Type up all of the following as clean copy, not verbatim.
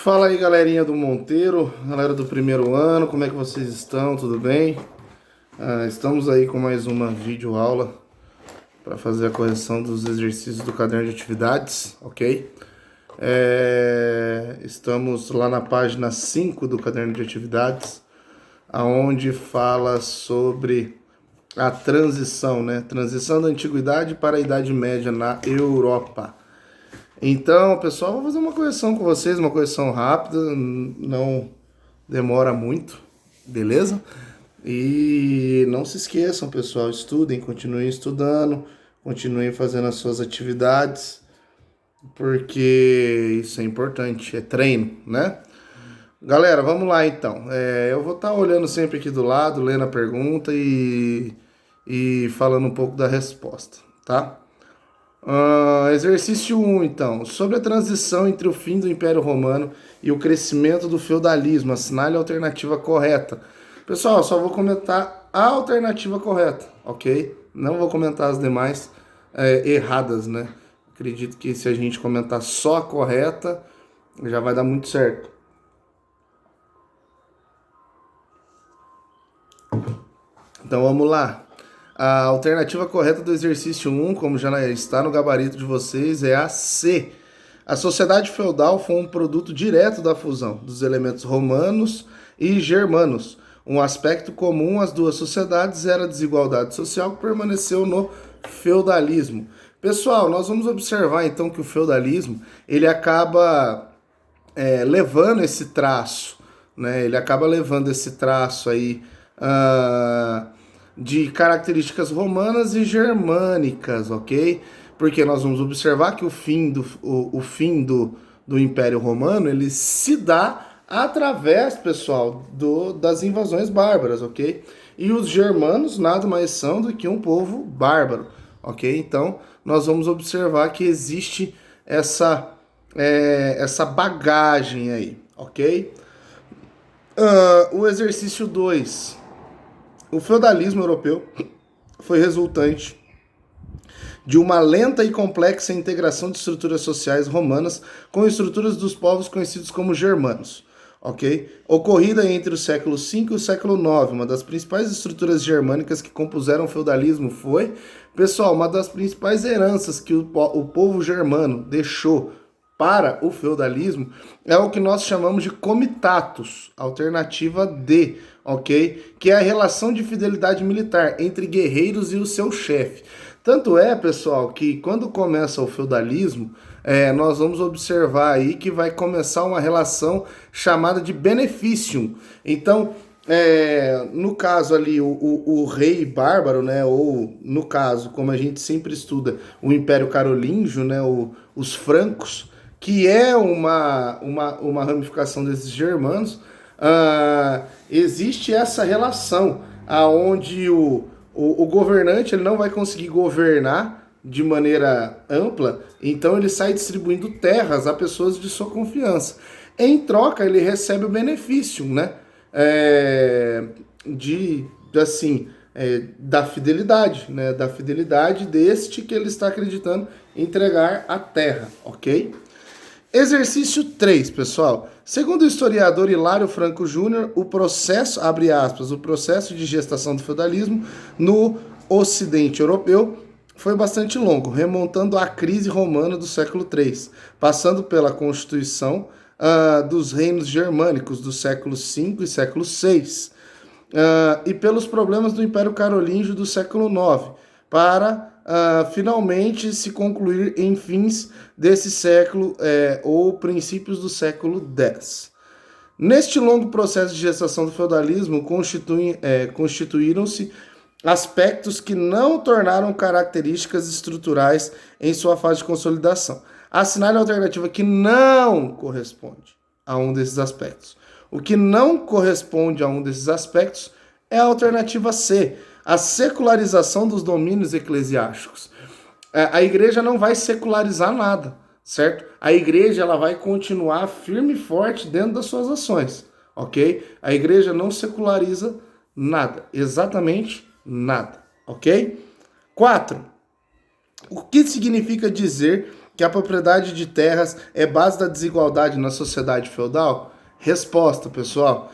Fala aí, galerinha do Monteiro, galera do primeiro ano, como é que vocês estão? Tudo bem? Estamos aí com mais uma videoaula para fazer a correção dos exercícios do caderno de atividades, ok? Estamos lá na página 5 do caderno de atividades, aonde fala sobre a transição, né? Transição da Antiguidade para a Idade Média na Europa. Então, pessoal, vou fazer uma correção com vocês, uma correção rápida, não demora muito, beleza? E não se esqueçam, pessoal, estudem, continuem estudando, continuem fazendo as suas atividades, porque isso é importante, é treino, né? Galera, vamos lá então. Eu vou estar olhando sempre aqui do lado, lendo a pergunta e falando um pouco da resposta, tá? Exercício 1, então. Sobre a transição entre o fim do Império Romano e o crescimento do feudalismo, assinale a alternativa correta. Pessoal, só vou comentar a alternativa correta, ok? Não vou comentar as demais erradas, né? Acredito que se a gente comentar só a correta, já vai dar muito certo. Então vamos lá. A alternativa correta do exercício 1, como já está no gabarito de vocês, é a C. A sociedade feudal foi um produto direto da fusão dos elementos romanos e germanos. Um aspecto comum às duas sociedades era a desigualdade social que permaneceu no feudalismo. Pessoal, nós vamos observar então que o feudalismo ele acaba levando esse traço, né? Ele acaba levando esse traço aí de características romanas e germânicas, ok? Porque nós vamos observar que o fim do Império Romano ele se dá através, pessoal, das invasões bárbaras, ok? E os germanos nada mais são do que um povo bárbaro, ok? Então, nós vamos observar que existe essa bagagem aí, ok? O exercício 2. O feudalismo europeu foi resultante de uma lenta e complexa integração de estruturas sociais romanas com estruturas dos povos conhecidos como germanos, ok? Ocorrida entre o século V e o século IX, uma das principais estruturas germânicas que compuseram o feudalismo foi, pessoal, uma das principais heranças que o povo germano deixou para o feudalismo é o que nós chamamos de comitatus, alternativa D, ok? Que é a relação de fidelidade militar entre guerreiros e o seu chefe. Tanto é, pessoal, que quando começa o feudalismo, nós vamos observar aí que vai começar uma relação chamada de beneficium. Então, no caso ali, o rei bárbaro, né, ou no caso, como a gente sempre estuda, o Império Carolíngio, né, os francos, que é uma ramificação desses germanos, existe essa relação aonde o governante ele não vai conseguir governar de maneira ampla, então ele sai distribuindo terras a pessoas de sua confiança. Em troca, ele recebe o benefício, né? Da fidelidade, né? Da fidelidade deste que ele está acreditando entregar a terra, ok? Exercício 3, pessoal. Segundo o historiador Hilário Franco Júnior, o processo, abre aspas, o processo de gestação do feudalismo no Ocidente europeu foi bastante longo, remontando à crise romana do século III, passando pela constituição dos reinos germânicos do século V e século VI, e pelos problemas do Império Carolíngio do século IX, para finalmente se concluir em fins desse século ou princípios do século X. Neste longo processo de gestação do feudalismo, constituíram-se aspectos que não tornaram características estruturais em sua fase de consolidação. Assinale a alternativa que não corresponde a um desses aspectos. O que não corresponde a um desses aspectos é a alternativa C, a secularização dos domínios eclesiásticos. A igreja não vai secularizar nada, certo? A igreja ela vai continuar firme e forte dentro das suas ações, ok? A igreja não seculariza nada, exatamente nada, ok? 4. O que significa dizer que a propriedade de terras é base da desigualdade na sociedade feudal? Resposta, pessoal.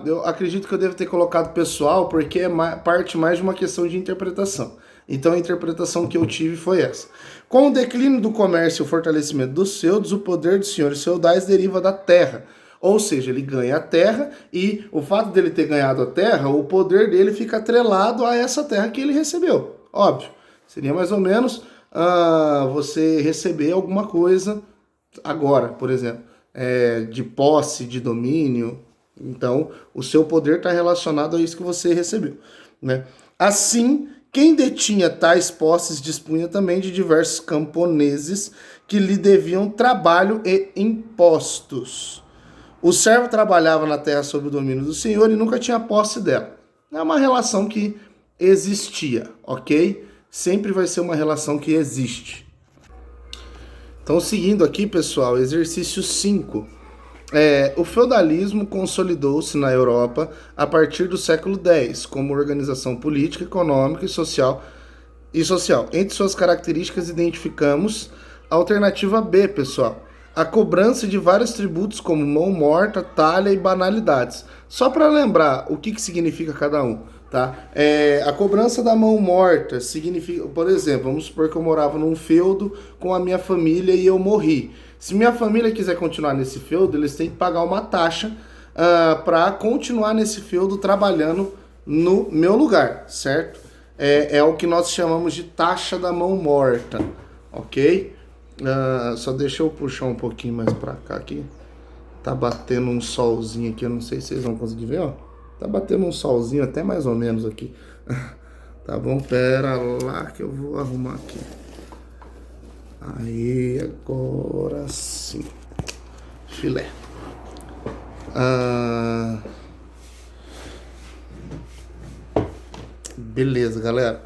Eu acredito que eu devo ter colocado pessoal porque é parte mais de uma questão de interpretação. Então a interpretação que eu tive foi essa. Com o declínio do comércio e o fortalecimento dos feudos, o poder dos senhores feudais deriva da terra. Ou seja, ele ganha a terra e o fato dele ter ganhado a terra, o poder dele fica atrelado a essa terra que ele recebeu. Óbvio, seria mais ou menos você receber alguma coisa agora, por exemplo, de posse, de domínio. Então, o seu poder está relacionado a isso que você recebeu, né? Assim, quem detinha tais posses dispunha também de diversos camponeses que lhe deviam trabalho e impostos. O servo trabalhava na terra sob o domínio do senhor e nunca tinha posse dela. É uma relação que existia, ok? Sempre vai ser uma relação que existe. Então, seguindo aqui, pessoal, exercício 5. O feudalismo consolidou-se na Europa a partir do século X como organização política, econômica e social. Entre suas características, identificamos a alternativa B, pessoal. A cobrança de vários tributos como mão morta, talha e banalidades. Só para lembrar o que significa cada um, tá? A cobrança da mão morta significa, por exemplo, vamos supor que eu morava num feudo com a minha família e eu morri. Se minha família quiser continuar nesse feudo, eles têm que pagar uma taxa para continuar nesse feudo trabalhando no meu lugar, certo? É o que nós chamamos de taxa da mão morta, ok? Só deixa eu puxar um pouquinho mais para cá aqui. Tá batendo um solzinho aqui, eu não sei se vocês vão conseguir ver, ó. Tá batendo um solzinho até mais ou menos aqui. Tá bom? Pera lá que eu vou arrumar aqui. Aí, agora sim. Filé. Beleza, galera.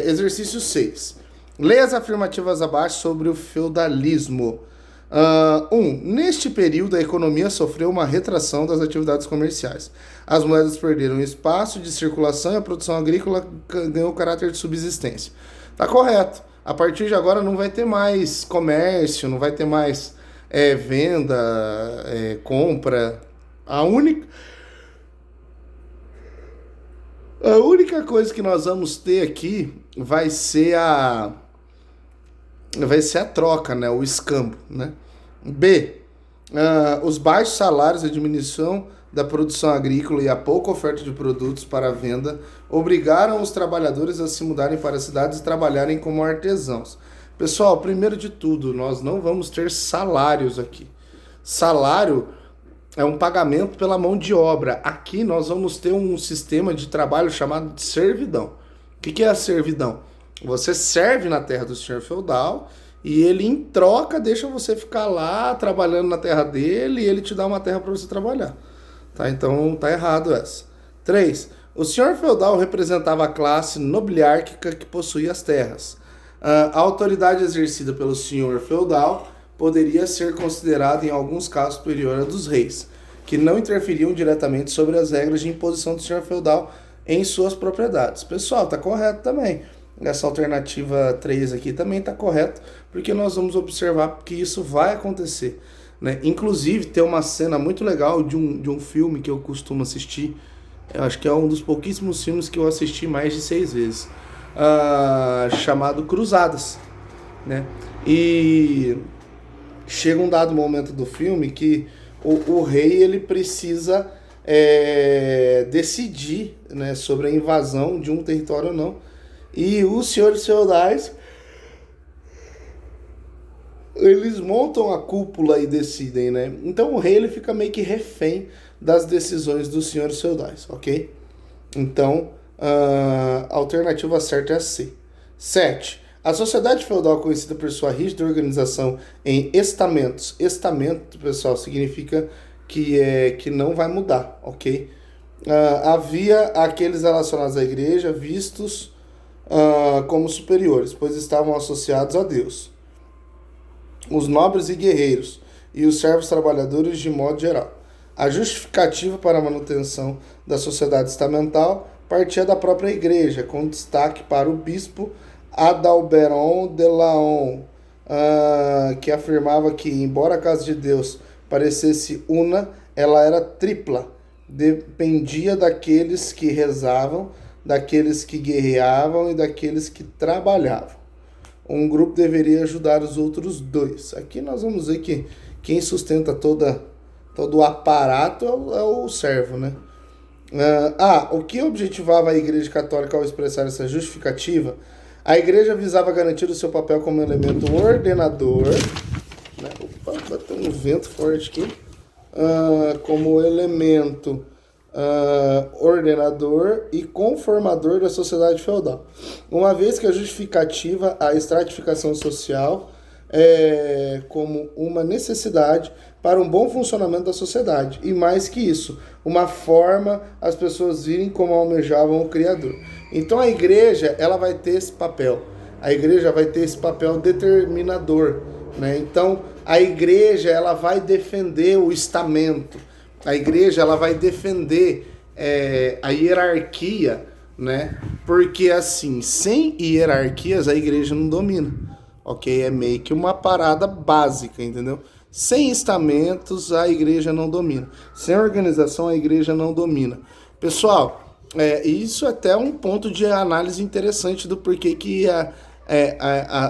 Exercício 6. Leia as afirmativas abaixo sobre o feudalismo. 1. Neste período, a economia sofreu uma retração das atividades comerciais. As moedas perderam espaço de circulação e a produção agrícola ganhou caráter de subsistência. Tá correto. A partir de agora não vai ter mais comércio, não vai ter mais venda, compra. A única coisa que nós vamos ter aqui vai ser a troca, né? O escambo, né? B. Os baixos salários, a diminuição da produção agrícola e a pouca oferta de produtos para venda obrigaram os trabalhadores a se mudarem para as cidades e trabalharem como artesãos. Pessoal, primeiro de tudo, nós não vamos ter salários aqui. Salário é um pagamento pela mão de obra. Aqui nós vamos ter um sistema de trabalho chamado de servidão. O que é a servidão? Você serve na terra do senhor feudal e ele, em troca, deixa você ficar lá trabalhando na terra dele e ele te dá uma terra para você trabalhar. Tá? Então tá errado essa. 3. O senhor feudal representava a classe nobiliárquica que possuía as terras. A autoridade exercida pelo senhor feudal poderia ser considerada em alguns casos superior à dos reis, que não interferiam diretamente sobre as regras de imposição do senhor feudal em suas propriedades. Pessoal, tá correto também. Essa alternativa 3 aqui também tá correto, porque nós vamos observar que isso vai acontecer, né? Inclusive, tem uma cena muito legal de um filme que eu costumo assistir. Eu acho que é um dos pouquíssimos filmes que eu assisti mais de 6 vezes, chamado Cruzadas, né? E chega um dado momento do filme que o rei ele precisa decidir, né, sobre a invasão de um território ou não. E os senhores feudais, eles montam a cúpula e decidem, né? Então o rei ele fica meio que refém das decisões dos senhores feudais, ok? Então, a alternativa certa é a C. 7. A sociedade feudal, conhecida por sua rígida organização em estamentos. Estamento, pessoal, significa que não vai mudar, ok? Havia aqueles relacionados à igreja vistos como superiores, pois estavam associados a Deus. Os nobres e guerreiros, e os servos trabalhadores de modo geral. A justificativa para a manutenção da sociedade estamental partia da própria igreja, com destaque para o bispo Adalberon de Laon, que afirmava que, embora a casa de Deus parecesse una, ela era tripla. Dependia daqueles que rezavam, daqueles que guerreavam e daqueles que trabalhavam. Um grupo deveria ajudar os outros dois. Aqui nós vamos ver que quem sustenta todo o aparato é o servo, né? O que objetivava a Igreja Católica ao expressar essa justificativa? A Igreja visava garantir o seu papel como elemento ordenador, né? Opa, bateu um vento forte aqui. Como elemento ordenador e conformador da sociedade feudal. Uma vez que a justificativa a estratificação social como uma necessidade para um bom funcionamento da sociedade. E mais que isso, uma forma as pessoas virem como almejavam o Criador. Então a igreja, ela vai ter esse papel. A igreja vai ter esse papel determinador, né? Então a igreja, ela vai defender o estamento. A igreja, ela vai defender a hierarquia, né? Porque assim, sem hierarquias a igreja não domina, ok? É meio que uma parada básica, entendeu? Sem estamentos a igreja não domina. Sem organização a igreja não domina. Pessoal, isso é até um ponto de análise interessante do porquê que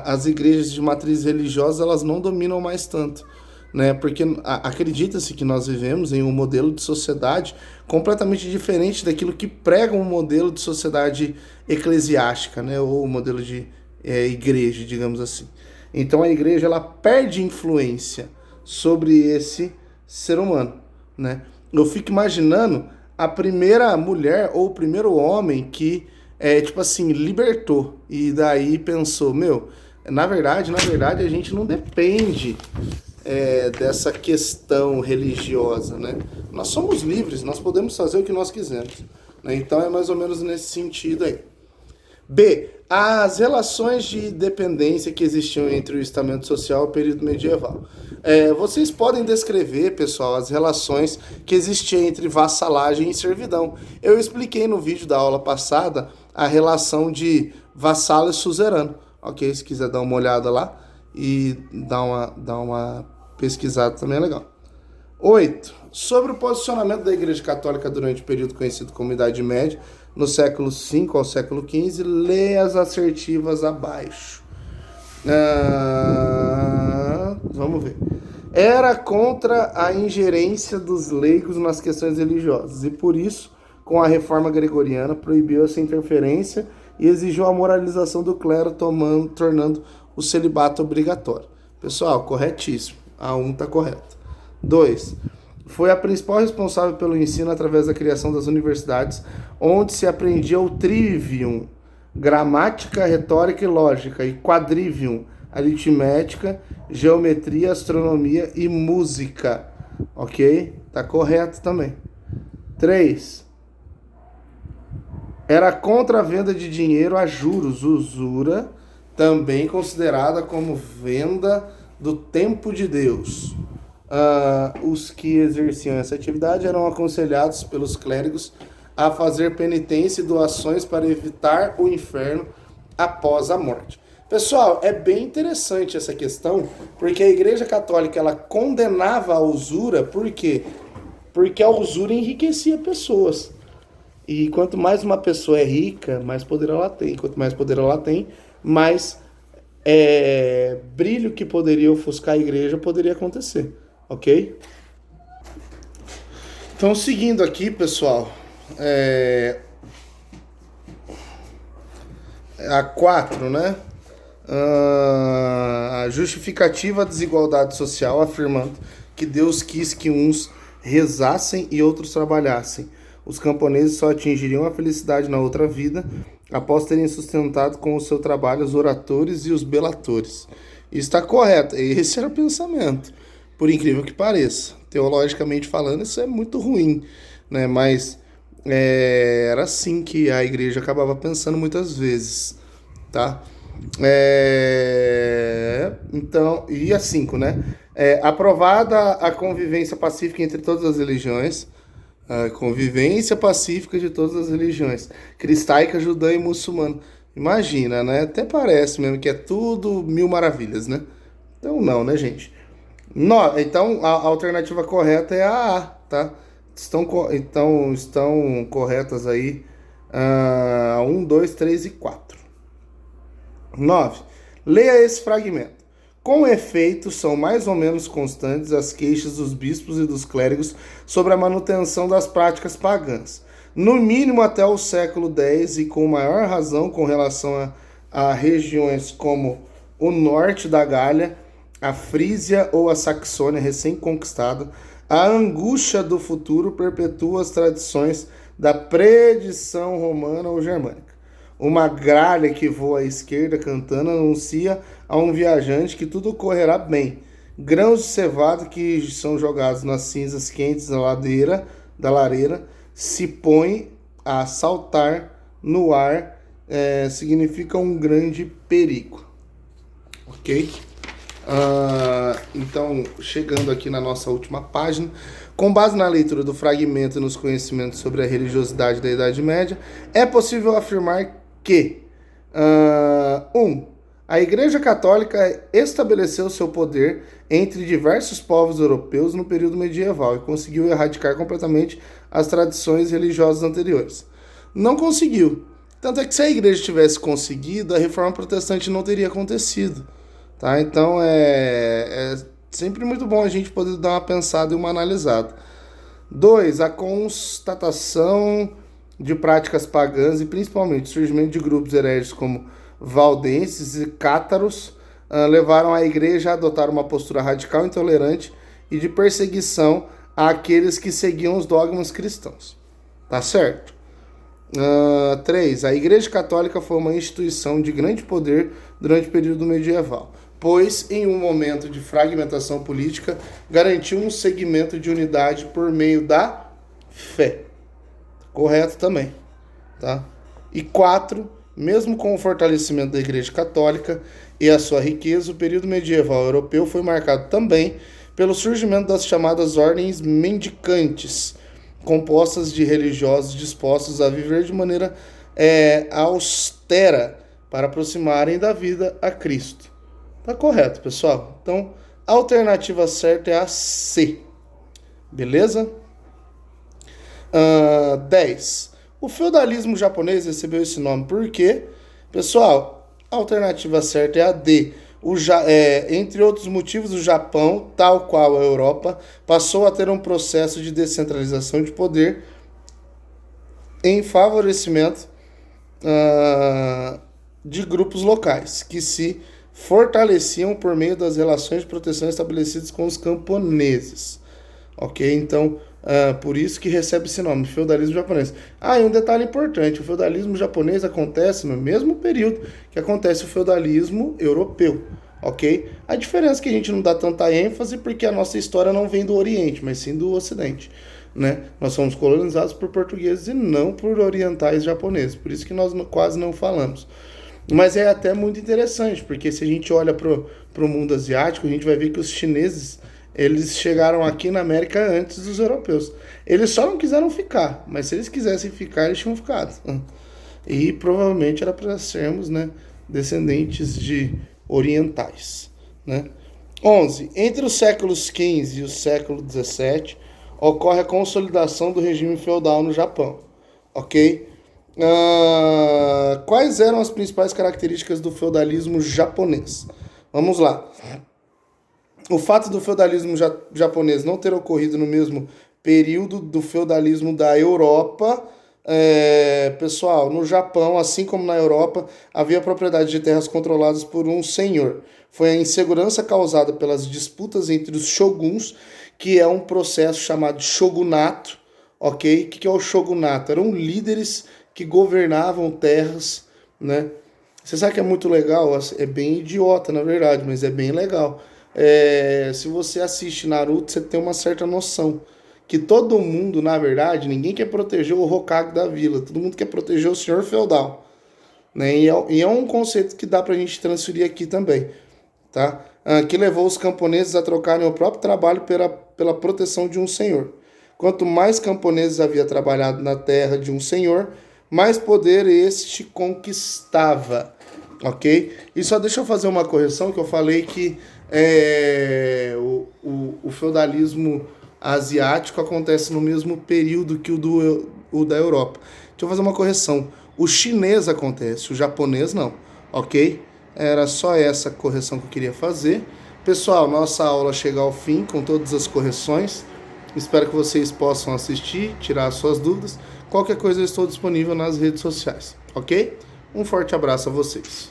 as igrejas de matriz religiosa elas não dominam mais tanto. Né? Porque acredita-se que nós vivemos em um modelo de sociedade completamente diferente daquilo que prega um modelo de sociedade eclesiástica, né? Ou um modelo de igreja, digamos assim. Então a igreja ela perde influência sobre esse ser humano, né? Eu fico imaginando a primeira mulher ou o primeiro homem que tipo assim, libertou e daí pensou, na verdade a gente não depende dessa questão religiosa, né? Nós somos livres, nós podemos fazer o que nós quisermos, né? Então é mais ou menos nesse sentido aí. B. As relações de dependência que existiam entre o estamento social e o período medieval. Vocês podem descrever, pessoal, as relações que existiam entre vassalagem e servidão. Eu expliquei no vídeo da aula passada a relação de vassalo e suzerano, ok? Se quiser dar uma olhada lá e dar uma pesquisada também é legal. 8. Sobre o posicionamento da Igreja Católica durante o período conhecido como Idade Média, no século V ao século XV, lê as assertivas abaixo. Vamos ver. Era contra a ingerência dos leigos nas questões religiosas e, por isso, com a reforma gregoriana, proibiu essa interferência e exigiu a moralização do clero, tornando o celibato obrigatório. Pessoal, corretíssimo. A 1 está correta. 2. Foi a principal responsável pelo ensino através da criação das universidades, onde se aprendia o trivium, gramática, retórica e lógica, e quadrivium, aritmética, geometria, astronomia e música. Ok? Tá correto também. 3. Era contra a venda de dinheiro a juros, usura, também considerada como venda do tempo de Deus. Os que exerciam essa atividade eram aconselhados pelos clérigos a fazer penitência e doações para evitar o inferno após a morte. Pessoal, é bem interessante essa questão, porque a Igreja Católica ela condenava a usura, por quê? Porque a usura enriquecia pessoas. E quanto mais uma pessoa é rica, mais poder ela tem. Quanto mais poder ela tem, mais brilho que poderia ofuscar a igreja poderia acontecer, ok? Então, seguindo aqui, pessoal, a 4, né? A justificativa da desigualdade social, afirmando que Deus quis que uns rezassem e outros trabalhassem. Os camponeses só atingiriam a felicidade na outra vida após terem sustentado com o seu trabalho os oratores e os belatores. Isso está correto, esse era o pensamento, por incrível que pareça. Teologicamente falando, isso é muito ruim, né? Mas era assim que a igreja acabava pensando muitas vezes, tá? Então, e a 5, né? Aprovada a convivência pacífica entre todas as religiões, a convivência pacífica de todas as religiões, cristaica, judã e muçulmana. Imagina, né? Até parece mesmo que é tudo mil maravilhas, né? Então não, né, gente? Então a alternativa correta é a A, tá? Então estão corretas aí 1, 2, 3 e 4. 9. Leia esse fragmento. Com efeito, são mais ou menos constantes as queixas dos bispos e dos clérigos sobre a manutenção das práticas pagãs, no mínimo até o século X e com maior razão com relação a regiões como o norte da Gália, a Frísia ou a Saxônia recém-conquistada. A angústia do futuro perpetua as tradições da predição romana ou germânica. Uma gralha que voa à esquerda cantando anuncia a um viajante que tudo correrá bem. Grãos de cevada que são jogados nas cinzas quentes da lareira se põem a saltar no ar, significa um grande perigo. Ok? Então, chegando aqui na nossa última página, com base na leitura do fragmento e nos conhecimentos sobre a religiosidade da Idade Média, é possível afirmar que 1. A Igreja Católica estabeleceu seu poder entre diversos povos europeus no período medieval e conseguiu erradicar completamente as tradições religiosas anteriores. Não conseguiu. Tanto é que se a Igreja tivesse conseguido, a Reforma Protestante não teria acontecido. Tá? Então é sempre muito bom a gente poder dar uma pensada e uma analisada. 2. A constatação de práticas pagãs e principalmente o surgimento de grupos heréticos como valdenses e cátaros levaram a igreja a adotar uma postura radical, intolerante e de perseguição àqueles que seguiam os dogmas cristãos. Tá certo? 3. A Igreja Católica foi uma instituição de grande poder durante o período medieval, pois, em um momento de fragmentação política, garantiu um segmento de unidade por meio da fé. Correto também. Tá? E 4. Mesmo com o fortalecimento da Igreja Católica e a sua riqueza, o período medieval europeu foi marcado também pelo surgimento das chamadas ordens mendicantes, compostas de religiosos dispostos a viver de maneira austera para aproximarem da vida a Cristo. Tá correto, pessoal? Então, a alternativa certa é a C. Beleza? 10. O feudalismo japonês recebeu esse nome porque, pessoal, a alternativa certa é a D. Entre outros motivos, o Japão, tal qual a Europa, passou a ter um processo de descentralização de poder em favorecimento de grupos locais, que se fortaleciam por meio das relações de proteção estabelecidas com os camponeses. Ok? Então, por isso que recebe esse nome, feudalismo japonês. E um detalhe importante, o feudalismo japonês acontece no mesmo período que acontece o feudalismo europeu, ok? A diferença é que a gente não dá tanta ênfase porque a nossa história não vem do Oriente, mas sim do Ocidente, né? Nós somos colonizados por portugueses e não por orientais japoneses, por isso que nós quase não falamos. Mas é até muito interessante, porque se a gente olha para o mundo asiático, a gente vai ver que os chineses, eles chegaram aqui na América antes dos europeus. Eles só não quiseram ficar, mas se eles quisessem ficar, eles tinham ficado. E provavelmente era para sermos, né, descendentes de orientais. Né? 11. Entre os séculos XV e o século XVII, ocorre a consolidação do regime feudal no Japão. Ok? Quais eram as principais características do feudalismo japonês? Vamos lá. O fato do feudalismo japonês não ter ocorrido no mesmo período do feudalismo da Europa, pessoal, no Japão, assim como na Europa, havia propriedade de terras controladas por um senhor. Foi a insegurança causada pelas disputas entre os shoguns, que é um processo chamado shogunato, ok? O que é o shogunato? Eram líderes que governavam terras, né? Você sabe que é muito legal? É bem idiota, na verdade, mas é bem legal. Se você assiste Naruto, você tem uma certa noção que todo mundo, na verdade, ninguém quer proteger o Hokage da vila, todo mundo quer proteger o senhor feudal, né? E é um conceito que dá pra gente transferir aqui também, tá? Que levou os camponeses a trocarem o próprio trabalho pela proteção de um senhor. Quanto mais camponeses havia trabalhado na terra de um senhor, mais poder este conquistava, ok? E só deixa eu fazer uma correção, que eu falei que o feudalismo asiático acontece no mesmo período que o da Europa. Deixa eu fazer uma correção. O chinês acontece, o japonês não, ok? Era só essa correção que eu queria fazer. Pessoal, nossa aula chega ao fim com todas as correções. Espero que vocês possam assistir, tirar suas dúvidas. Qualquer coisa eu estou disponível nas redes sociais, ok? Um forte abraço a vocês.